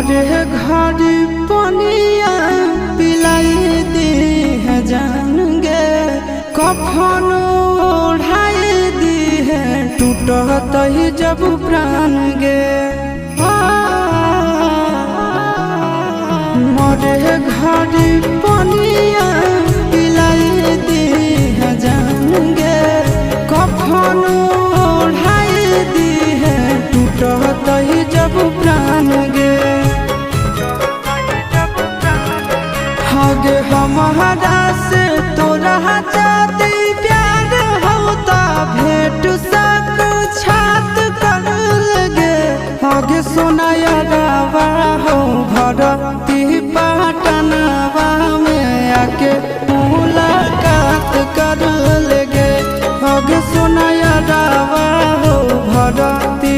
मोरे घर पनिया पिलाई दी है जान गे, कफन ओढ़ाई दी है टूटत ही जब प्राण गे। मोरे घर पनिया पिलाई दी है जान गे, कफन ओढ़ाई दी है टूटत ही जब प्राण गे। हगे हमारा से तोरा जाती प्यार होता भेंट साक्षात कर लगे। हगे सोनाया रावा हो भरती पाटनवा में आके मुलाकात कर लगे। हगे सोनाया रावा हो भरती